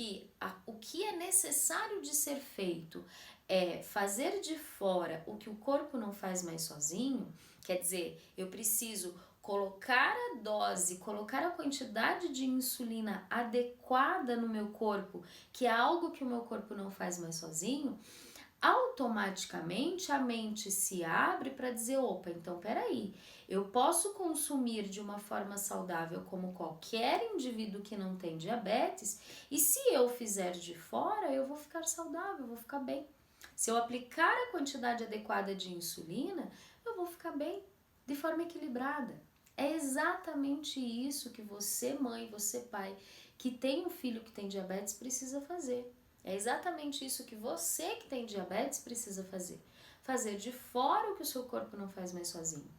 que o que é necessário de ser feito é fazer de fora o que o corpo não faz mais sozinho, quer dizer, eu preciso colocar a dose, colocar a quantidade de insulina adequada no meu corpo, que é algo que o meu corpo não faz mais sozinho, automaticamente a mente se abre para dizer, opa, então peraí, eu posso consumir de uma forma saudável como qualquer indivíduo que não tem diabetes, e se eu fizer de fora, eu vou ficar saudável, eu vou ficar bem. Se eu aplicar a quantidade adequada de insulina, eu vou ficar bem, de forma equilibrada. É exatamente isso que você, mãe, você, pai, que tem um filho que tem diabetes, precisa fazer. É exatamente isso que você que tem diabetes precisa fazer. Fazer de fora o que o seu corpo não faz mais sozinho.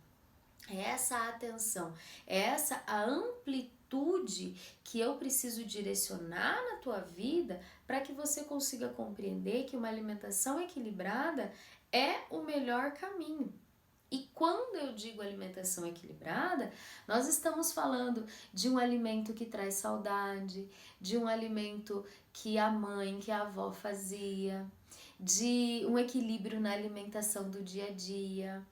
É essa a atenção, é essa a amplitude que eu preciso direcionar na tua vida para que você consiga compreender que uma alimentação equilibrada é o melhor caminho. E quando eu digo alimentação equilibrada, nós estamos falando de um alimento que traz saudade, de um alimento que a mãe, que a avó fazia, de um equilíbrio na alimentação do dia a dia,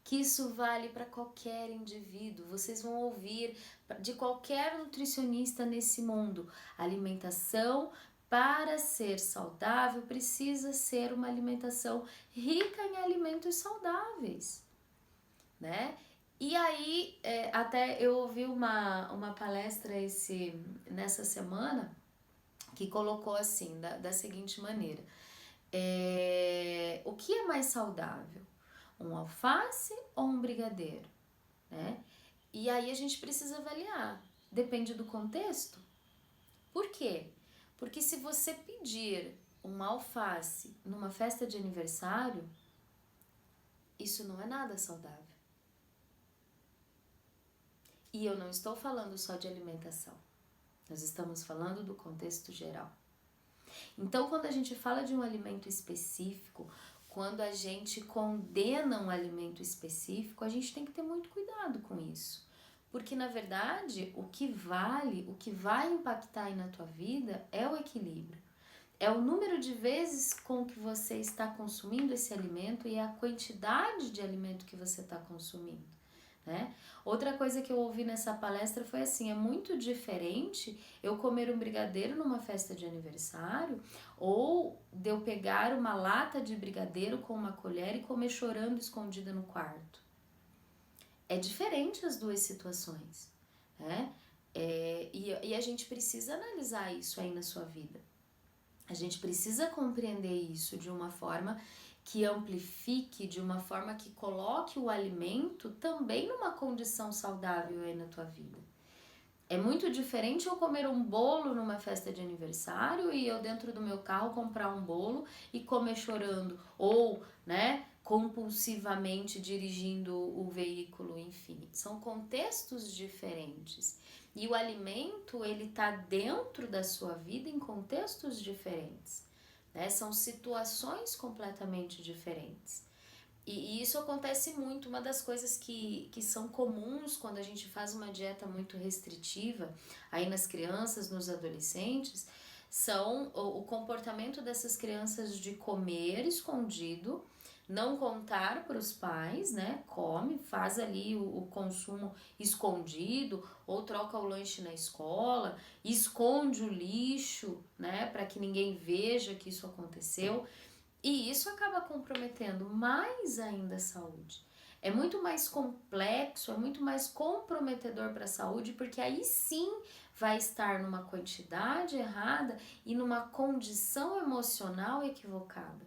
que isso vale para qualquer indivíduo. Vocês vão ouvir de qualquer nutricionista nesse mundo. Alimentação para ser saudável precisa ser uma alimentação rica em alimentos saudáveis, né? E aí, até eu ouvi uma palestra nessa semana que colocou assim, da seguinte maneira: o que é mais saudável? Um alface ou um brigadeiro? Né? E aí a gente precisa avaliar, depende do contexto. Por quê? Porque se você pedir uma alface numa festa de aniversário, isso não é nada saudável. E eu não estou falando só de alimentação, nós estamos falando do contexto geral. Então, quando a gente fala de um alimento específico, quando a gente condena um alimento específico, a gente tem que ter muito cuidado com isso. Porque, na verdade, o que vale, o que vai impactar aí na tua vida é o equilíbrio. É o número de vezes com que você está consumindo esse alimento e a quantidade de alimento que você está consumindo, né? Outra coisa que eu ouvi nessa palestra foi assim: é muito diferente eu comer um brigadeiro numa festa de aniversário ou de eu pegar uma lata de brigadeiro com uma colher e comer chorando escondida no quarto. É diferente as duas situações, né? E a gente precisa analisar isso aí na sua vida. A gente precisa compreender isso de uma forma que amplifique, de uma forma que coloque o alimento também numa condição saudável aí na tua vida. É muito diferente eu comer um bolo numa festa de aniversário e eu dentro do meu carro comprar um bolo e comer chorando ou, né, compulsivamente dirigindo o veículo, enfim. São contextos diferentes. E o alimento, ele tá dentro da sua vida em contextos diferentes, né? São situações completamente diferentes. E isso acontece muito. Uma das coisas que são comuns quando a gente faz uma dieta muito restritiva aí nas crianças, nos adolescentes, são o comportamento dessas crianças de comer escondido, não contar para os pais, né? Come, faz ali o consumo escondido, ou troca o lanche na escola, esconde o lixo, né? Para que ninguém veja que isso aconteceu. E isso acaba comprometendo mais ainda a saúde. É muito mais complexo, é muito mais comprometedor para a saúde, porque aí sim vai estar numa quantidade errada e numa condição emocional equivocada.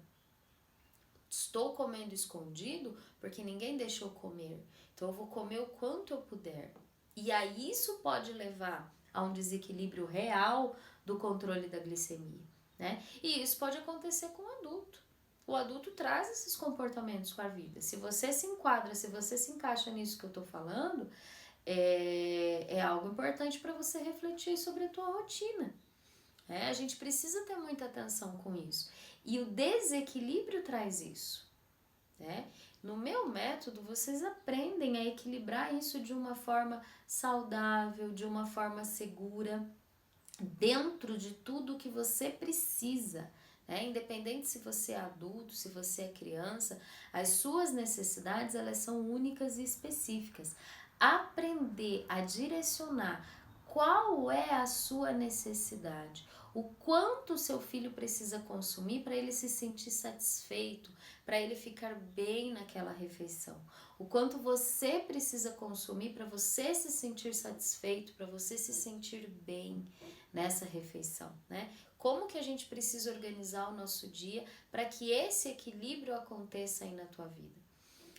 Estou comendo escondido porque ninguém deixou comer, então eu vou comer o quanto eu puder. E aí isso pode levar a um desequilíbrio real do controle da glicemia, né? E isso pode acontecer com o adulto. O adulto traz esses comportamentos com a vida. Se você se enquadra, se você se encaixa nisso que eu tô falando, é algo importante para você refletir sobre a tua rotina. A gente precisa ter muita atenção com isso. E o desequilíbrio traz isso. No meu método, vocês aprendem a equilibrar isso de uma forma saudável, de uma forma segura. dentro de tudo que você precisa, né? Independente se você é adulto, se você é criança, as suas necessidades, elas são únicas e específicas. Aprender a direcionar qual é a sua necessidade, o quanto o seu filho precisa consumir para ele se sentir satisfeito, para ele ficar bem naquela refeição, o quanto você precisa consumir para você se sentir satisfeito, para você se sentir bem nessa refeição, né? Como que a gente precisa organizar o nosso dia para que esse equilíbrio aconteça aí na tua vida?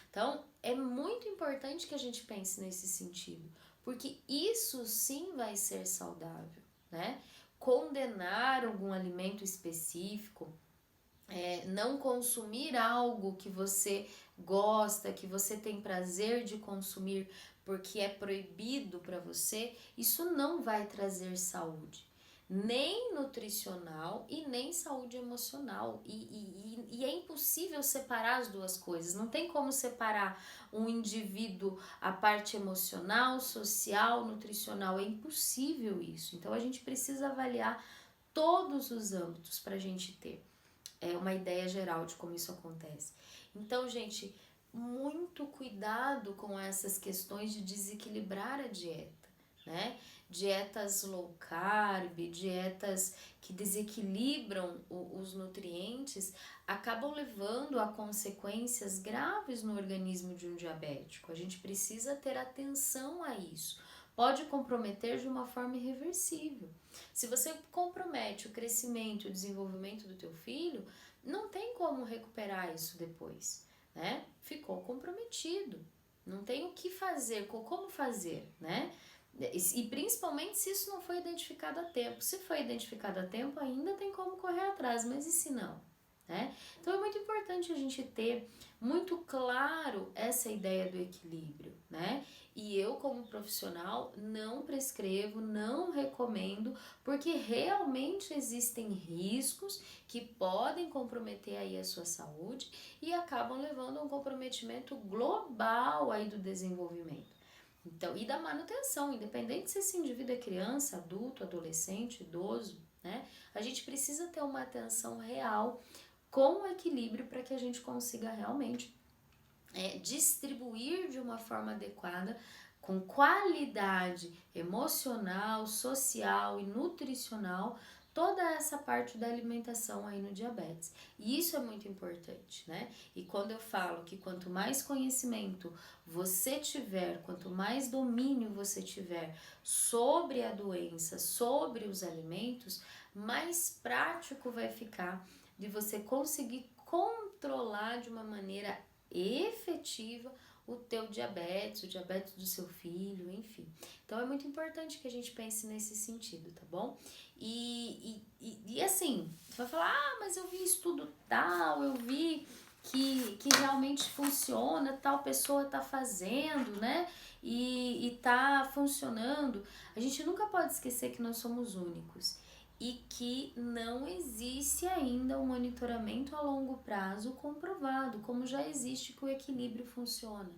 Então, é muito importante que a gente pense nesse sentido, porque isso sim vai ser saudável, né? Condenar algum alimento específico, não consumir algo que você gosta, que você tem prazer de consumir porque é proibido para você, isso não vai trazer saúde, nem nutricional e nem saúde emocional. E é impossível separar as duas coisas. Não tem como separar um indivíduo, a parte emocional, social, nutricional. É impossível isso. Então a gente precisa avaliar todos os âmbitos para a gente ter uma ideia geral de como isso acontece. Então, gente, muito cuidado com essas questões de desequilibrar a dieta, né? Dietas low carb, dietas que desequilibram os nutrientes, acabam levando a consequências graves no organismo de um diabético. A gente precisa ter atenção a isso. Pode comprometer de uma forma irreversível. Se você compromete o crescimento e o desenvolvimento do teu filho, não tem como recuperar isso depois, né? Ficou comprometido. Não tem o que fazer, como fazer, né? E principalmente se isso não foi identificado a tempo. Se foi identificado a tempo, ainda tem como correr atrás, mas e se não? Né? Então é muito importante a gente ter muito claro essa ideia do equilíbrio, né? E eu, como profissional, não prescrevo, não recomendo, porque realmente existem riscos que podem comprometer aí a sua saúde e acabam levando a um comprometimento global aí do desenvolvimento. Então, e da manutenção, independente se esse indivíduo é criança, adulto, adolescente, idoso, né? A gente precisa ter uma atenção real com equilíbrio para que a gente consiga realmente distribuir de uma forma adequada, com qualidade emocional, social e nutricional, toda essa parte da alimentação aí no diabetes. E isso é muito importante, né? E quando eu falo que quanto mais conhecimento você tiver, quanto mais domínio você tiver sobre a doença, sobre os alimentos, mais prático vai ficar de você conseguir controlar de uma maneira efetiva o teu diabetes, o diabetes do seu filho, enfim. Então é muito importante que a gente pense nesse sentido, tá bom? E assim, você vai falar, mas eu vi estudo tal, eu vi que realmente funciona, tal pessoa tá fazendo, né? E tá funcionando. A gente nunca pode esquecer que nós somos únicos e que não existe ainda um monitoramento a longo prazo comprovado, como já existe que o equilíbrio funciona.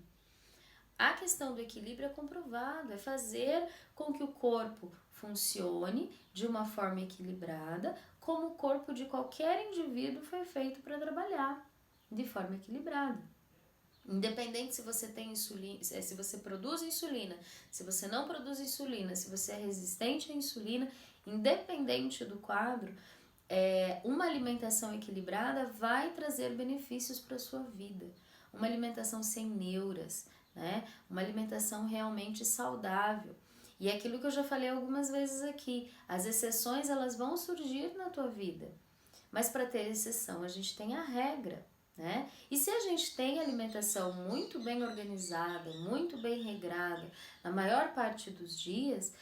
A questão do equilíbrio é comprovado, é fazer com que o corpo funcione de uma forma equilibrada, como o corpo de qualquer indivíduo foi feito para trabalhar, de forma equilibrada. Independente se você tem insulina, se você produz insulina, se você não produz insulina, se você é resistente à insulina, independente do quadro, uma alimentação equilibrada vai trazer benefícios para a sua vida. Uma alimentação sem neuras, né? Uma alimentação realmente saudável. E é aquilo que eu já falei algumas vezes aqui, as exceções elas vão surgir na tua vida, mas para ter exceção a gente tem a regra, né? E se a gente tem alimentação muito bem organizada, muito bem regrada, na maior parte dos dias,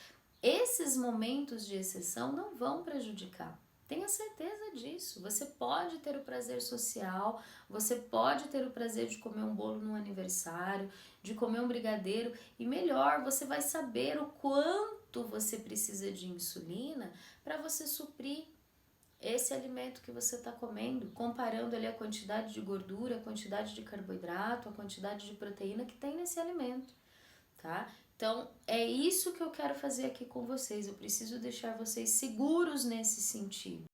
esses momentos de exceção não vão prejudicar. Tenha certeza disso. Você pode ter o prazer social, você pode ter o prazer de comer um bolo no aniversário, de comer um brigadeiro e melhor, você vai saber o quanto você precisa de insulina para você suprir esse alimento que você está comendo, comparando ali a quantidade de gordura, a quantidade de carboidrato, a quantidade de proteína que tem nesse alimento, tá? Então, é isso que eu quero fazer aqui com vocês. Eu preciso deixar vocês seguros nesse sentido.